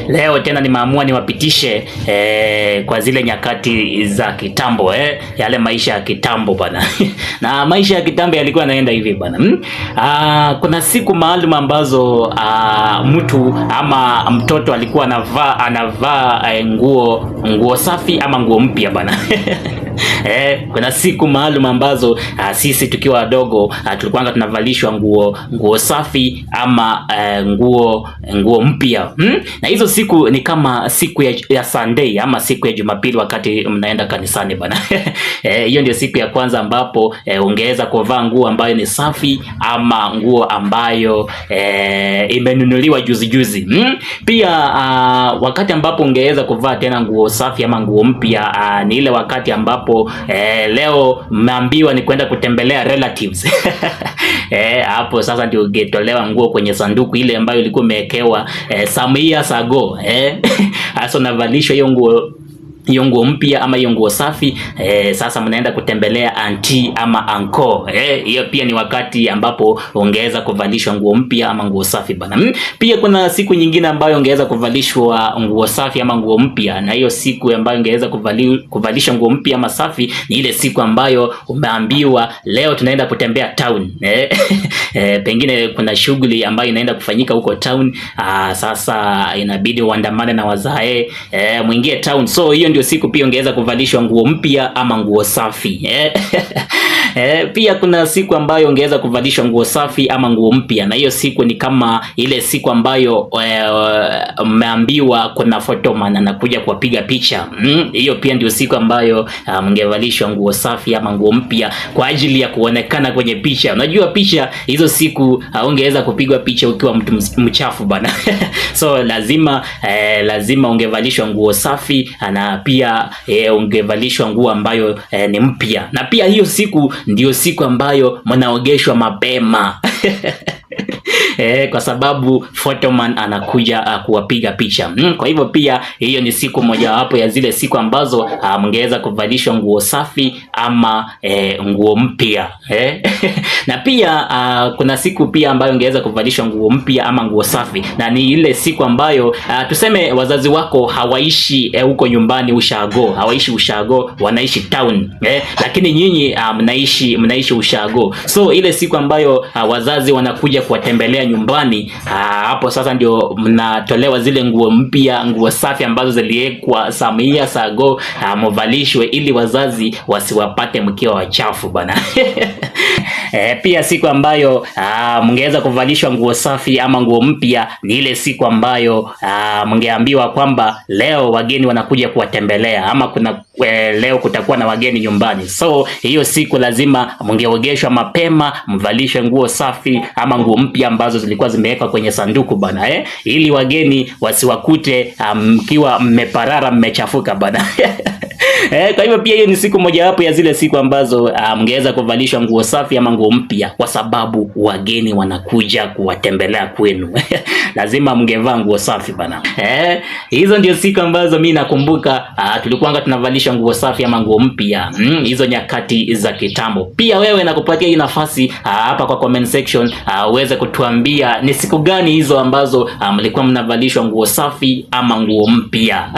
Leo tena nimeamua niwapitishe kwa zile nyakati za kitambo, yale maisha ya kitambo bana. Na maisha ya kitambo yalikuwa yanaenda hivi bana. Kuna siku maalum ambazo mtu ama mtoto alikuwa anavaa nguo safi ama nguo mpya bana. Kuna siku maalum ambazo sisi tukiwa wadogo tulikuwa tunavalishwa nguo safi ama nguo mpya. Na hizo siku ni kama siku ya Sunday ama siku ya Jumapili wakati mnaenda kanisani bana. Hiyo ndio siku ya kwanza ambapo ungeweza kuvaa nguo ambayo ni safi ama nguo ambayo imenunuliwa juzi. Pia wakati ambapo ungeweza kuvaa tena nguo safi ama nguo mpya ni ile wakati ambapo leo mmeambiwa ni kwenda kutembelea relatives. Hapo sasa ndio ungetolewa nguo kwenye sanduku ile ambayo ilikuwa imewekewa some years ago. Hasa unavalishwa hiyo nguo mpya ama hiyo nguo safi. Sasa mnaenda kutembelea auntie ama uncle. Hiyo pia ni wakati ambapo ungeweza kuvalishwa nguo mpya ama nguo safi bana. Pia kuna siku nyingine ambayo ungeweza kuvalishwa nguo safi ama nguo mpya, na hiyo siku ambayo ungeweza kuvalishwa nguo mpya ama safi ni ile siku ambayo umeambiwa leo tunaenda kutembea town. Pengine kuna shughuli ambayo inaenda kufanyika huko town. Sasa inabidi uandamane na wazae muingie town. So hiyo ndio siku pia ungeweza kuvalishwa nguo mpya ama nguo safi. Pia kuna siku ambayo ungeweza kuvalishwa nguo safi ama nguo mpya, na hiyo siku ni kama ile siku ambayo mmeambiwa kuna photoman anakuja kuwapiga picha. Hiyo pia ndio siku ambayo mngevalishwa nguo safi ama nguo mpya kwa ajili ya kuonekana kwenye picha. Unajua picha hizo siku ungeweza kupigwa picha ukiwa mtu mchafu bana. So lazima ungevalishwa nguo safi na pia ungevalishwa nguo ambayo ni mpya. Na pia hiyo siku ndio siku ambayo mnaogeshwa mapema. Kwa sababu photoman anakuja kuwapiga picha. Kwa hivyo pia hiyo ni siku mojawapo ya zile siku ambazo mngeweza kuvalishwa nguo safi ama nguo mpya. Na pia kuna siku pia ambayo ungeweza kuvalishwa nguo mpya ama nguo safi, na ni ile siku ambayo tuseme wazazi wako hawaishi huko nyumbani ushago, hawaishi ushago, wanaishi town. Lakini nyinyi mnaishi ushago. So ile siku ambayo wazazi wanakuja kuwatembelea nyumbani, hapo sasa ndio mnatolewa zile nguo mpya, nguo safi ambazo ziliwekwa some years ago, mvalishwe ili wazazi wasiwapate mkiwa wachafu bana. Pia siku ambayo mngeweza kuvalishwa nguo safi ama nguo mpya ni ile siku ambayo mngeambiwa kwamba leo wageni wanakuja kuwatembelea ama leo kutakuwa na wageni nyumbani. So hiyo siku lazima mngeogeshwa mapema, mvalishwe nguo safi ama nguo mpya ambazo zilikuwa zimewekwa kwenye sanduku bana, ili wageni wasiwakute mkiwa mmeparara, mmechafuka bana. Kwa hivyo pia hiyo ni siku mojawapo ya zile siku ambazo mngeweza kuvalishwa nguo safi ama nguo mpya, kwa sababu wageni wanakuja kuwatembelea kwenu. Lazima mngevaa nguo safi bana. Hizo ndio siku ambazo mimi nakumbuka tulikuwa tunavalishwa nguo safi ama nguo mpya. Hizo nyakati za kitambo. Pia wewe nakupatia hii nafasi hapa kwa comment section uweze kutuambia ni siku gani hizo ambazo mlikuwa mnavalishwa nguo safi ama nguo mpya.